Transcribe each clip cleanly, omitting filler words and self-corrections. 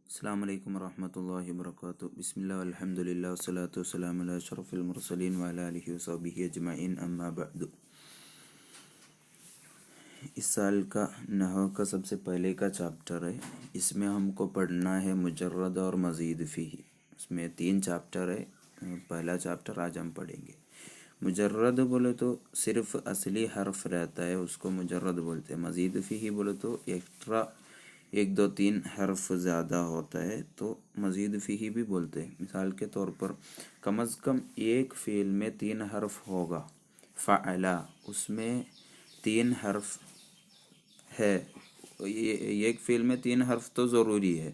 السلام علیکم ورحمۃ اللہ وبرکاتہ. بسم اللہ الحمد للہ والصلاۃ والسلام علی اشرف المرسلین وعلی آلہ وصحبہ اجمعین اما بعد. اس سال کا نحو کا سب سے پہلے کا چیپٹر ہے. اس میں ہم کو پڑھنا ہے مجرد اور مزید فیہ. اس میں 3 چیپٹر ہے. پہلا چیپٹر آج ہم پڑھیں گے. مجرد بولے تو صرف اصلی حرف رہتا ہے، اس کو مجرد بولتے ہیں. مزید فیہ بولے تو ایکسٹرا 1 2 3 حرف زیادہ ہوتا ہے تو مزید فیہ بھی بولتے ہیں. مثال کے طور پر کم از کم ایک فعل میں 3 حرف ہوگا. فعلا اس میں 3 حرف ہے. ایک فعل میں 3 حرف تو ضروری ہے،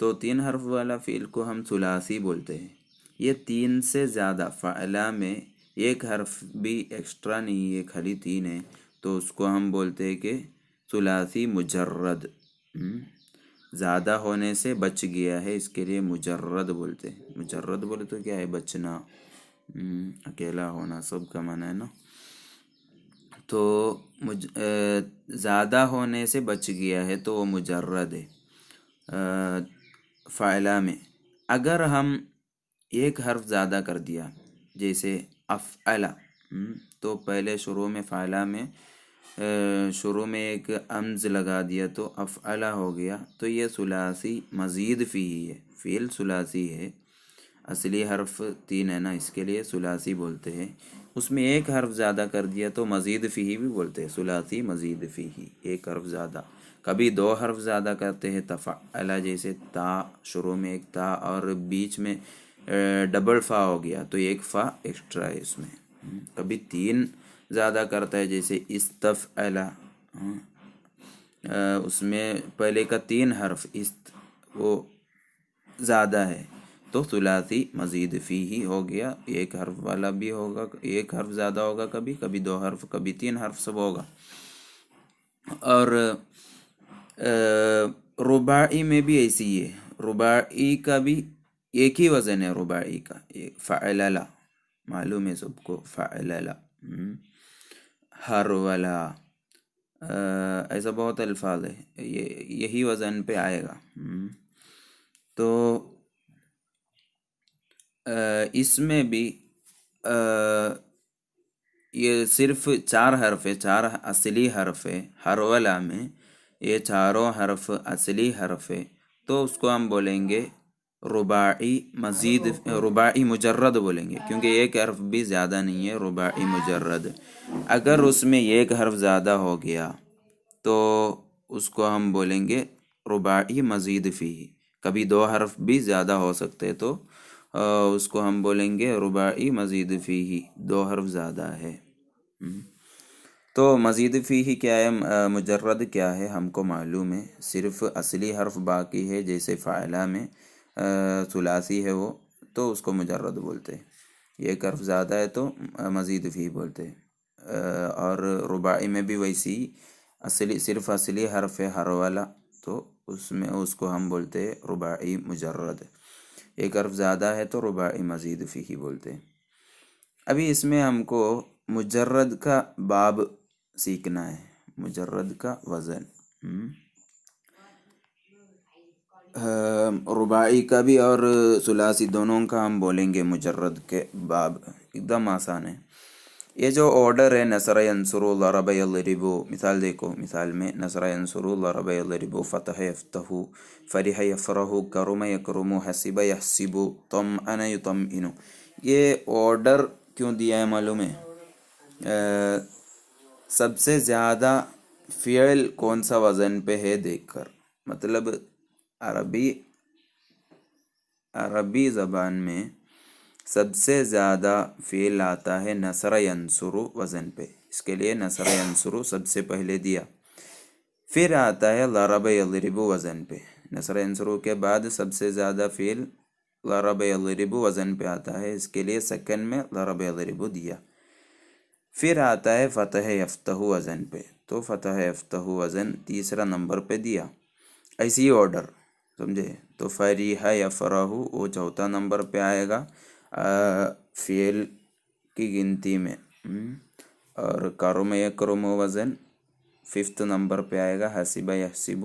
تو 3 حرف والا فعل کو ہم ثلاثی بولتے ہیں. یہ 3 سے زیادہ فعلا میں ایک حرف بھی ایکسٹرا نہیں ہے، خالی 3 ہے، تو اس کو ہم بولتے ہیں کہ ثلاثی مجرد. زیادہ ہونے سے بچ گیا ہے، اس کے لیے مجرد بولتے ہیں. مجرد بولے تو کیا ہے؟ بچنا، اکیلا ہونا، سب کا معنی ہے نا. تو زیادہ ہونے سے بچ گیا ہے تو وہ مجرد ہے. فعلا میں اگر ہم ایک حرف زیادہ کر دیا، جیسے افعلا، تو پہلے شروع میں فعلا میں شروع میں ایک امز لگا دیا تو افعلا ہو گیا، تو یہ ثلاثی مزید فیہ ہے. فعل ثلاثی ہے، اصلی حرف 3 ہے نا، اس کے لیے ثلاثی بولتے ہیں. اس میں ایک حرف زیادہ کر دیا تو مزید فیہ بھی بولتے ہیں. ثلاثی مزید فیہ، ایک حرف زیادہ. کبھی 2 حرف زیادہ کرتے ہیں. تفعلا جیسے تا، شروع میں ایک تا اور بیچ میں ڈبل فا ہو گیا تو ایک فا ایکسٹرا ہے اس میں. کبھی 3 زیادہ کرتا ہے، جیسے استفعلا، اس میں پہلے کا 3 حرف وہ زیادہ ہے تو ثلاثی مزید فیہ ہو گیا. ایک حرف والا بھی ہوگا، ایک حرف زیادہ ہوگا، کبھی 2 حرف، کبھی 3 حرف، سب ہوگا. اور رباعی میں بھی ایسی ہی ہے. رباعی کا بھی ایک ہی وزن ہے. رباعی کا فعللا، معلوم ہے سب کو، فعللا، ہرولا، ایسا بہت الفاظ ہے. یہی وزن پہ آئے گا. تو اس میں بھی یہ صرف 4 حرف ہے، 4 اصلی حرف ہے. ہرولا میں یہ چاروں حرف اصلی حرف ہے، تو اس کو ہم بولیں گے رباعی رباعی مجرد بولیں گے، کیونکہ ایک حرف بھی زیادہ نہیں ہے. رباعی مجرد. اگر اس میں ایک حرف زیادہ ہو گیا تو اس کو ہم بولیں گے رباعی مزید فیہ. کبھی 2 حرف بھی زیادہ ہو سکتے تو اس کو ہم بولیں گے رباعی مزید فیہ، 2 حرف زیادہ ہے. تو مزید فیہ کیا ہے، مجرد کیا ہے، ہم کو معلوم ہے. صرف اصلی حرف باقی ہے، جیسے فعلا میں ثلاثی ہے وہ، تو اس کو مجرد بولتے ہیں. ایک حرف زیادہ ہے تو مزید فیہ بولتے ہیں. اور رباعی میں بھی ویسی صرف اصلی حرف ہے ہر والا، تو اس میں اس کو ہم بولتے ہیں رباعی مجرد. ایک حرف زیادہ ہے تو رباعی مزید فیہ بولتے ہیں. ابھی اس میں ہم کو مجرد کا باب سیکھنا ہے، مجرد کا وزن. رباعی کا بھی اور ثلاثی دونوں کا ہم بولیں گے مجرد کے باب. ایک دم آسان ہے. یہ جو آرڈر ہے، نصر ینصر، ضرب یضرب، مثال دیکھو. مثال میں نصر ینصر، ضرب یضرب، فتح یفتح، فرح یفرح، کرم یکرم، حسب یحسب، طمأن یطمئن. یہ آرڈر کیوں دیا ہے معلوم ہے؟ سب سے زیادہ فعل کون سا وزن پہ ہے دیکھ کر. مطلب عربی زبان میں سب سے زیادہ فعل آتا ہے نصر ینصر وزن پہ، اس کے لیے نصر ینصر سب سے پہلے دیا. پھر آتا ہے ضرب یضرب وزن پہ. نصر ینصر کے بعد سب سے زیادہ فعل ضرب یضرب وزن پہ آتا ہے، اس کے لیے سیکنڈ میں ضرب یضرب دیا. پھر آتا ہے فتح یفتح وزن پہ، تو فتح یفتح وزن تیسرا نمبر پہ دیا. ایسی آرڈر سمجھے. تو فریح یفرح وہ چوتھا نمبر پہ آئے گا فعل کی گنتی میں. اور کرم یکرم وزن 5th نمبر پہ آئے گا. حسب یحسب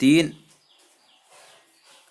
3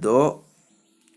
2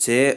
6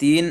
3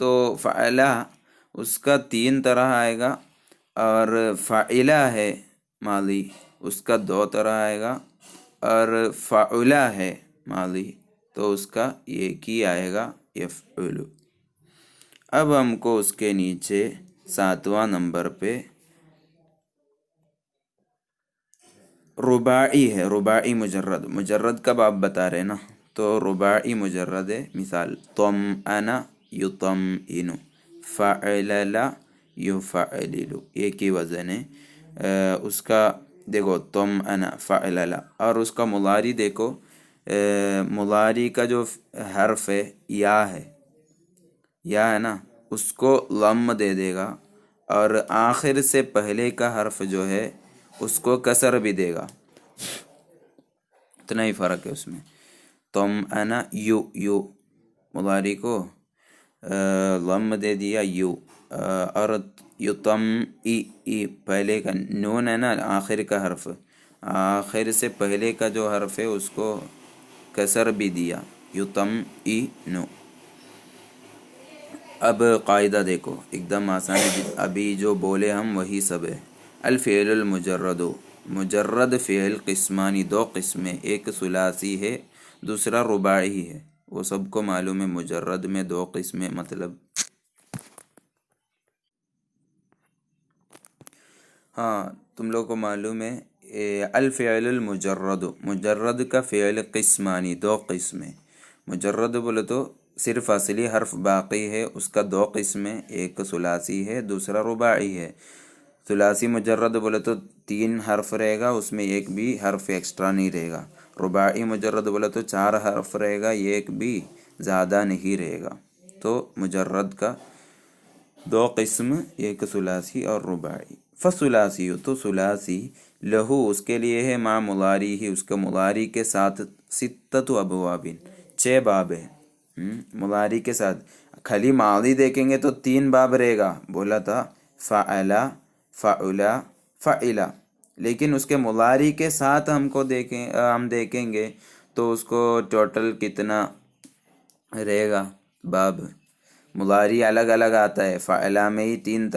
تو فعلا اس کا 3 طرح آئے گا، اور فعلا ہے ماضی اس کا 2 طرح آئے گا، اور فعلا ہے ماضی تو اس کا ایک ہی آئے گا، یفعل۔ اب ہم کو اس کے نیچے 7واں نمبر پہ رباعی ہے، رباعی مجرد، مجرد کب آپ بتا رہے نا، تو رباعی مجرد ہے۔ مثال طمأن یطمئن، فعلل یفعلل، ایک ہی وزن ہے۔ اس کا دیکھو طمأن فعلل، اور اس کا مضارع دیکھو، مضارع کا جو حرف ہے یا ہے، یا ہے نا، اس کو لم دے دے گا، اور آخر سے پہلے کا حرف جو ہے اس کو کسر بھی دے گا، اتنا ہی فرق ہے اس میں۔ طمأن یو، یو مضارع کو لم دے دیا یو، اور یطم ای پہلے کا نون ہے نا، آخر کا حرف، آخر سے پہلے کا جو حرف ہے اس کو کسر بھی دیا، یطم ای نو۔ اب قاعدہ دیکھو ایک دم آسان ہے، ابھی جو بولے ہم وہی سب ہے۔ الفعل المجرد، مجرد فعل قسمانی، 2 قسمیں، ایک ثلاثی ہے دوسرا رباعی ہے، وہ سب کو معلوم ہے، مجرد میں 2 قسمیں مطلب۔ ہاں تم لوگ کو معلوم ہے، الفعل المجرد، مجرد کا فعل قسمانی، 2 قسمیں، مجرد بولے تو صرف اصلی حرف باقی ہے، اس کا 2 قسمیں، ایک ثلاثی ہے دوسرا رباعی ہے۔ ثلاثی مجرد بولے تو 3 حرف رہے گا، اس میں ایک بھی حرف ایکسٹرا نہیں رہے گا۔ رباعی مجرد بولے تو 4 حرف رہے گا، ایک بھی زیادہ نہیں رہے گا۔ تو مجرد کا 2 قسم، ایک ثلاثی اور رباعی۔ فثلاثی، تو ثلاثی لہو اس کے لیے ہے، مع مضارع ہی، اس کے مضارع کے ساتھ، 6 ابواب، 6 باب ہے، مضارع کے ساتھ۔ خالی ماضی دیکھیں گے تو 3 باب رہے گا، بولا تھا فعلا فعلا فعلا، لیکن اس کے مضارع کے ساتھ ہم دیکھیں گے تو اس کو ٹوٹل کتنا رہے گا باب۔ مضارع الگ الگ آتا ہے، فعلا میں ہی 3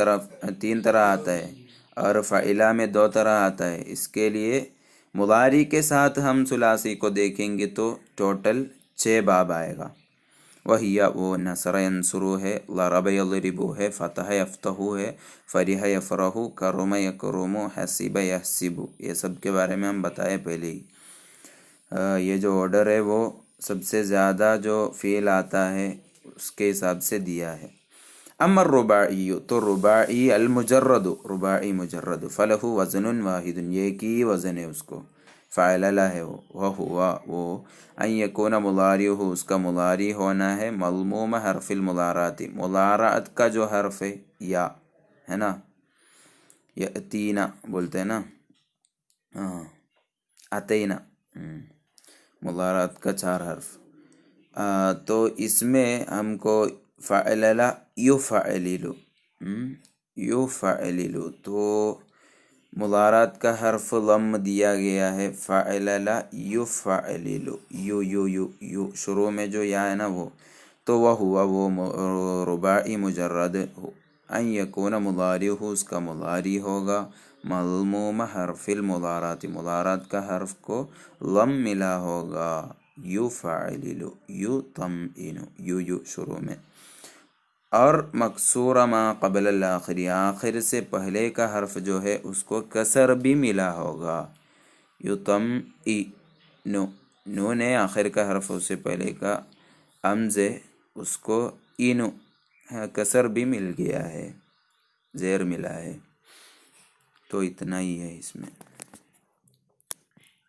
طرح آتا ہے، اور فعلا میں 2 طرح آتا ہے۔ اس کے لیے مضارع کے ساتھ ہم ثلاثی کو دیکھیں گے تو ٹوٹل 6 باب آئے گا۔ وہی وہ نصر ینصرو ہے، ضرب یضربو ہے، فتح یفتحو ہے، فرح یفرحو، کرم یکرمو، حسب یحسبو، یہ سب کے بارے میں ہم بتائے پہلے ہی۔ یہ جو آرڈر ہے وہ سب سے زیادہ جو فعل آتا ہے اس کے حساب سے دیا ہے۔ اما الرباعی، تو رباعی المجرد، رباعی مجرد، فلہ وزن واحد، ایک ہی وزن ہے اس کو، فعلل ہے وہ ان یکون مضارعہ، اس کا مضارع ہونا ہے، مضموم حرف المضارعات، مضارعت کا جو حرف ہے یا ہے نا، یأتینا بولتے ہیں نا، ہاں اتینا، مضارعت کا 4 حرف۔ تو اس میں ہم کو فعلل یفعلل، یفعلل، تو مضارعت کا حرف ضم دیا گیا ہے، فعلل یفعلل، یو یو یو یو، شروع میں جو یا ہے نا وہ، تو وہ رباعی مجرد، ان یکون مضارعہ، اس کا مضارع ہوگا، مضموم حرف المضارعات، مضارعت کا حرف کو ضم ملا ہوگا، یفعلل یطمئن، یو یو شروع میں، اور مکسور ما قبل الآخری، آخر سے پہلے کا حرف جو ہے اس کو کسر بھی ملا ہوگا، یطمئن، نون ہے آخر کا حرف، اس سے پہلے کا ہمز ہے، اس کو اینو کسر بھی مل گیا ہے، زیر ملا ہے۔ تو اتنا ہی ہے اس میں۔